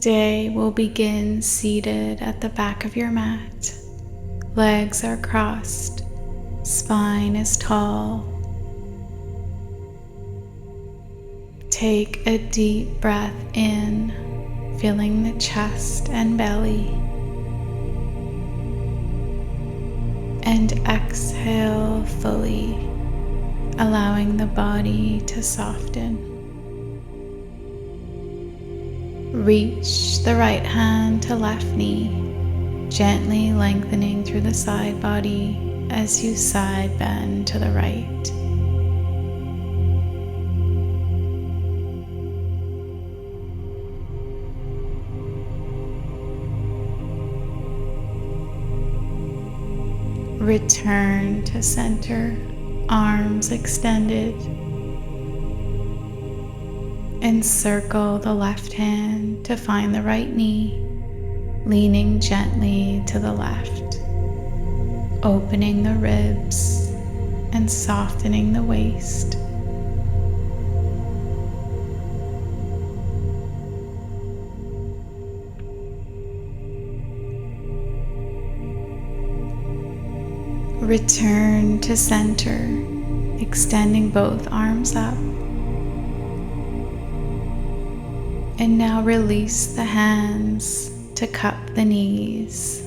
Today we'll begin seated at the back of your mat. Legs are crossed, spine is tall. Take a deep breath in, filling the chest and belly. And exhale fully, allowing the body to soften. Reach the right hand to left knee, gently lengthening through the side body as you side bend to the right. Return to center, arms extended. Encircle the left hand to find the right knee, leaning gently to the left, opening the ribs and softening the waist. Return to center, extending both arms up. And now release the hands to cup the knees.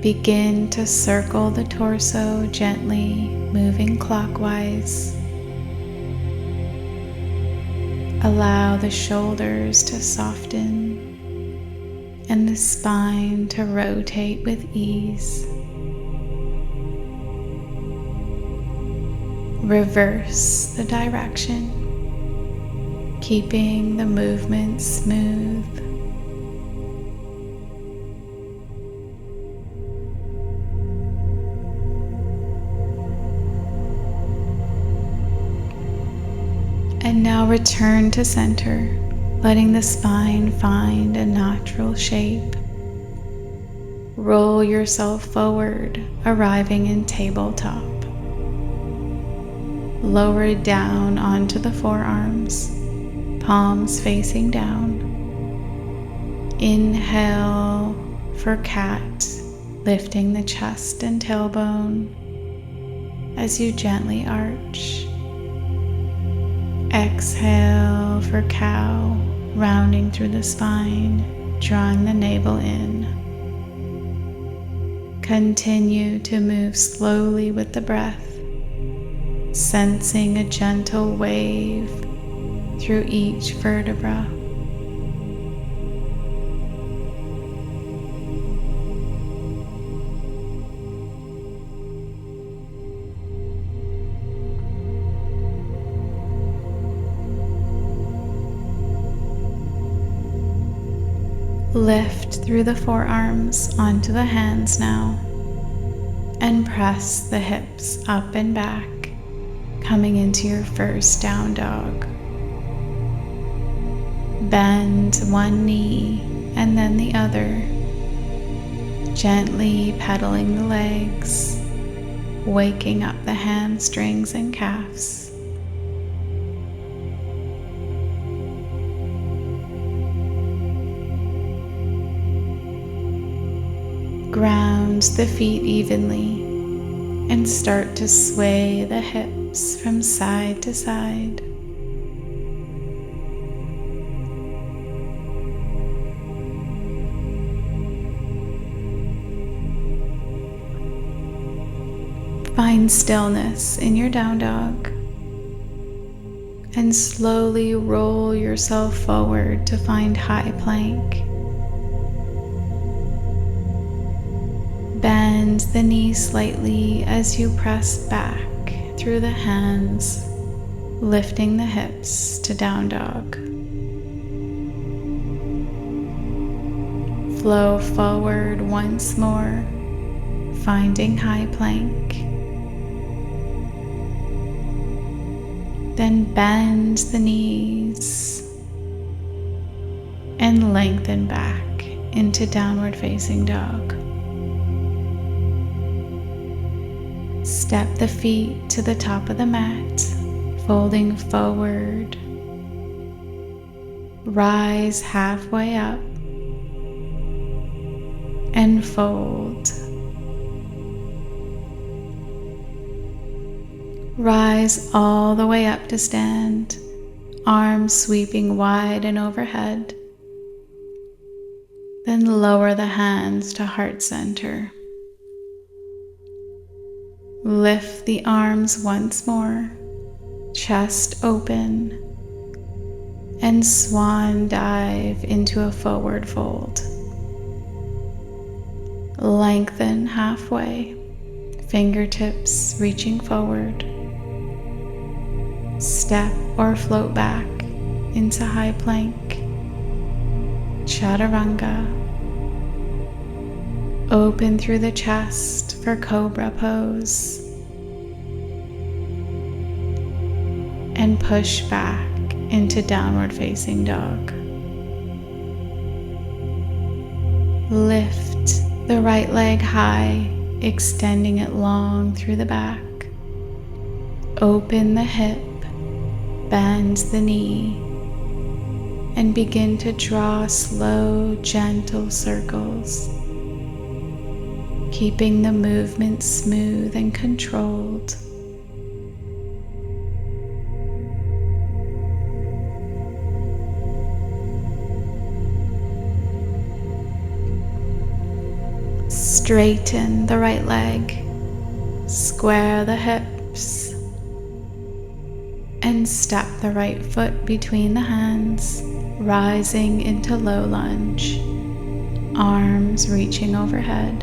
Begin to circle the torso gently, moving clockwise. Allow the shoulders to soften and the spine to rotate with ease. Reverse the direction, keeping the movement smooth. And now return to center, letting the spine find a natural shape. Roll yourself forward, arriving in tabletop. Lower down onto the forearms, palms facing down. Inhale for cat, lifting the chest and tailbone as you gently arch. Exhale for cow, rounding through the spine, drawing the navel in. Continue to move slowly with the breath, sensing a gentle wave through each vertebra. Lift through the forearms onto the hands now, and press the hips up and back, coming into your first down dog. Bend one knee and then the other, gently pedaling the legs, waking up the hamstrings and calves. Ground the feet evenly and start to sway the hips from side to side. Find stillness in your down dog and slowly roll yourself forward to find high plank. Bend the knee slightly as you press back through the hands, lifting the hips to down dog. Flow forward once more, finding high plank. Then bend the knees and lengthen back into downward facing dog. Step the feet to the top of the mat, folding forward. Rise halfway up and fold. Rise all the way up to stand, arms sweeping wide and overhead. Then lower the hands to heart center. Lift the arms once more, chest open, and swan dive into a forward fold. Lengthen halfway, fingertips reaching forward. Step or float back into high plank, chaturanga. Open through the chest for cobra pose. And push back into downward facing dog. Lift the right leg high, extending it long through the back. Open the hip, bend the knee, and begin to draw slow, gentle circles, keeping the movement smooth and controlled. Straighten the right leg, square the hips, and step the right foot between the hands, rising into low lunge, arms reaching overhead.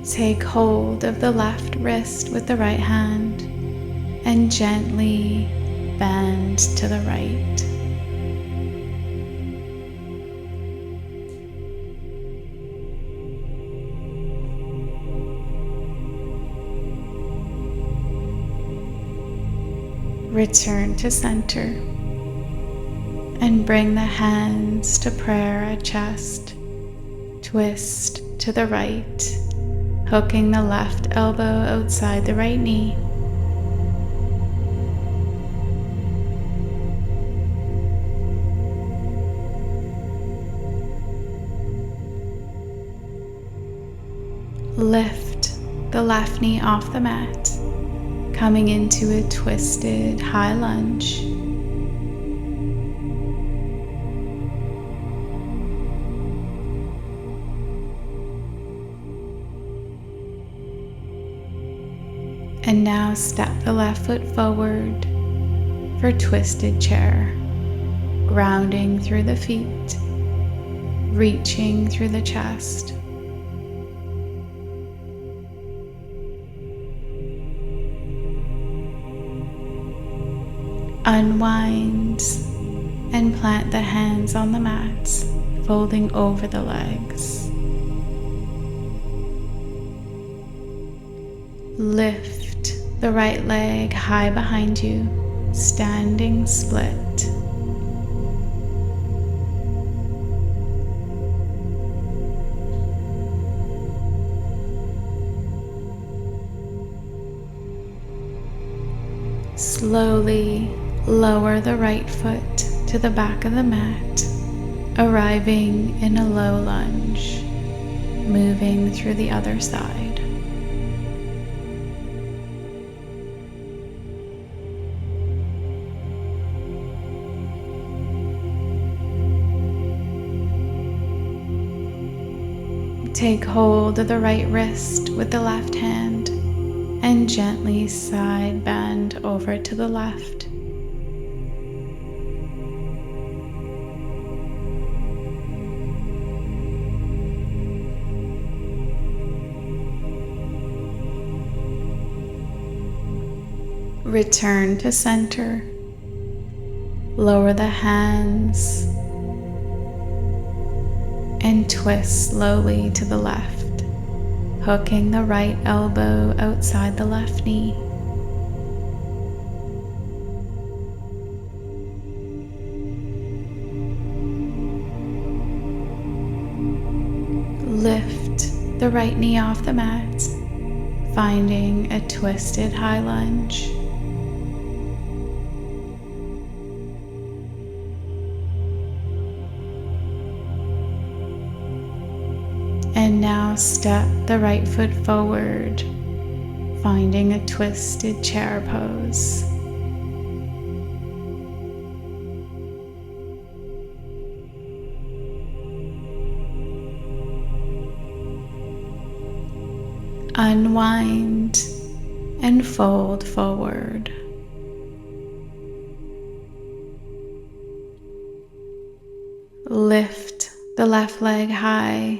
Take hold of the left wrist with the right hand and gently bend to the right. Return to center and bring the hands to prayer at chest. Twist to the right, hooking the left elbow outside the right knee. Lift the left knee off the mat, coming into a twisted high lunge. And now step the left foot forward for twisted chair, grounding through the feet, reaching through the chest. Unwind and plant the hands on the mat, folding over the legs. Lift the right leg high behind you, standing split. Slowly lower the right foot to the back of the mat, arriving in a low lunge, moving through the other side. Take hold of the right wrist with the left hand and gently side bend over to the left. Return to center. Lower the hands and twist slowly to the left, hooking the right elbow outside the left knee. Lift the right knee off the mat, finding a twisted high lunge. And now step the right foot forward, finding a twisted chair pose. Unwind and fold forward. Lift the left leg high,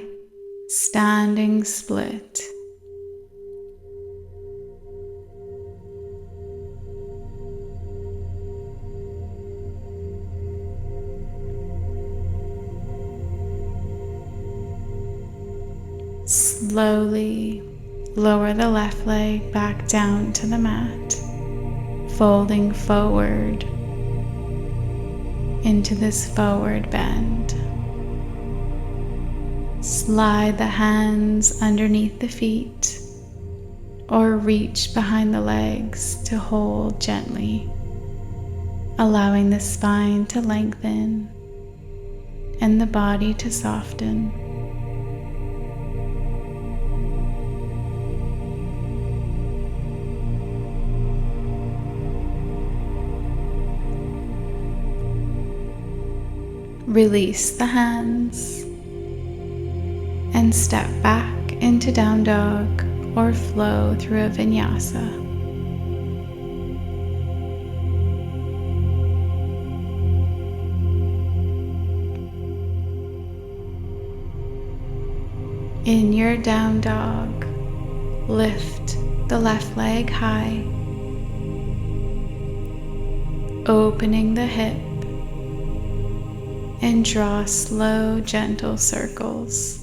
standing split. Slowly lower the left leg back down to the mat, folding forward into this forward bend. Slide the hands underneath the feet or reach behind the legs to hold gently, allowing the spine to lengthen and the body to soften. Release the hands and step back into down dog or flow through a vinyasa. In your down dog, lift the left leg high, opening the hip, and draw slow, gentle circles.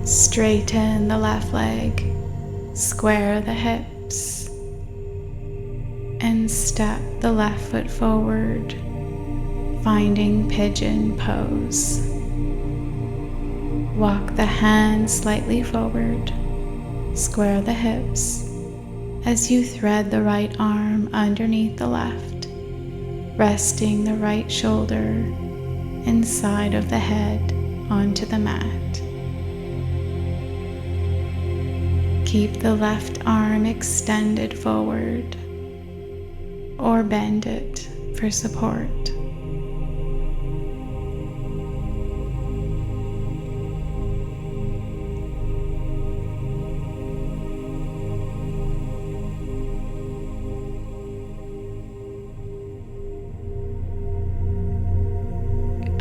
Straighten the left leg, square the hips, and step the left foot forward, finding pigeon pose. Walk the hands slightly forward, square the hips as you thread the right arm underneath the left, resting the right shoulder and side of the head onto the mat. Keep the left arm extended forward or bend it for support.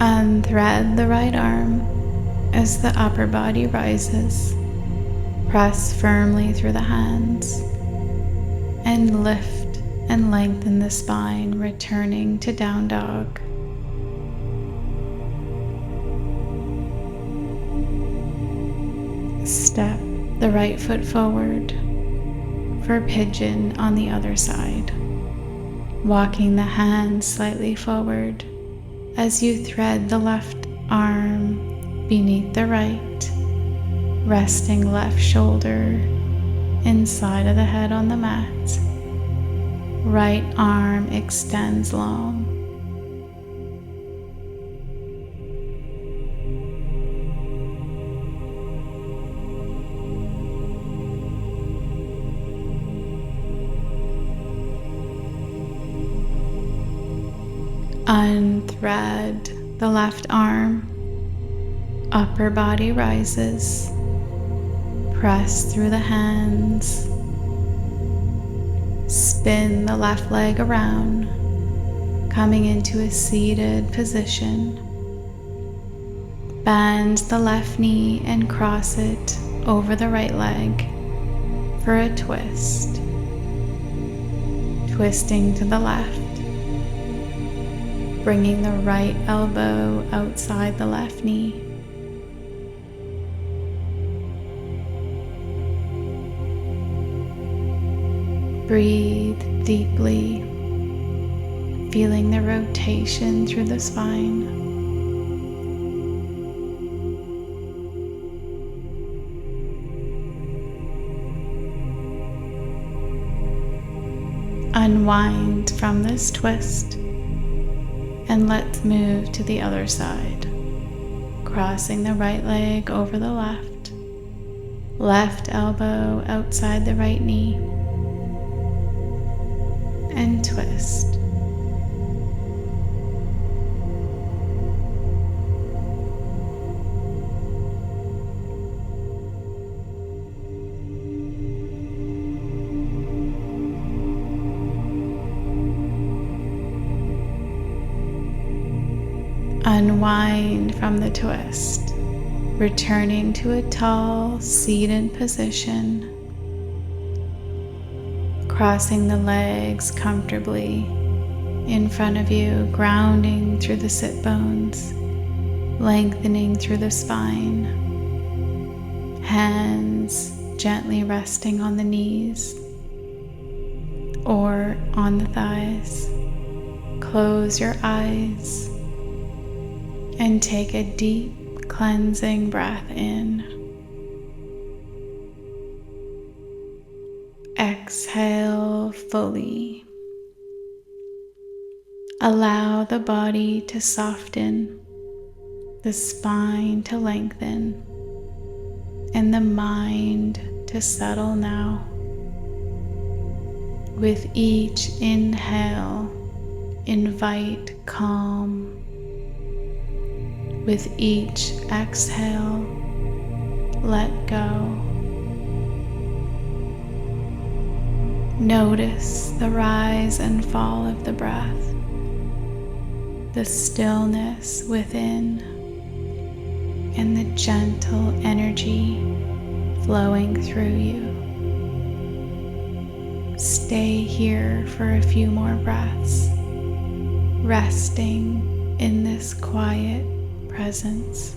Unthread the right arm as the upper body rises. Press firmly through the hands and lift and lengthen the spine, returning to down dog. Step the right foot forward for pigeon on the other side, walking the hands slightly forward as you thread the left arm beneath the right, resting left shoulder inside of the head on the mat. Right arm extends long. Unthread the left arm. Upper body rises. Press through the hands. Spin the left leg around, coming into a seated position. Bend the left knee and cross it over the right leg for a twist. Twisting to the left, bringing the right elbow outside the left knee. Breathe deeply, feeling the rotation through the spine. Unwind from this twist and let's move to the other side. Crossing the right leg over the left, left elbow outside the right knee, and twist. Unwind from the twist, returning to a tall seated position, crossing the legs comfortably in front of you, grounding through the sit bones, lengthening through the spine, hands gently resting on the knees or on the thighs. Close your eyes and take a deep cleansing breath in. Exhale fully. Allow the body to soften, the spine to lengthen, and the mind to settle now. With each inhale, invite calm. With each exhale, let go. Notice the rise and fall of the breath, the stillness within, and the gentle energy flowing through you. Stay here for a few more breaths, resting in this quiet presence.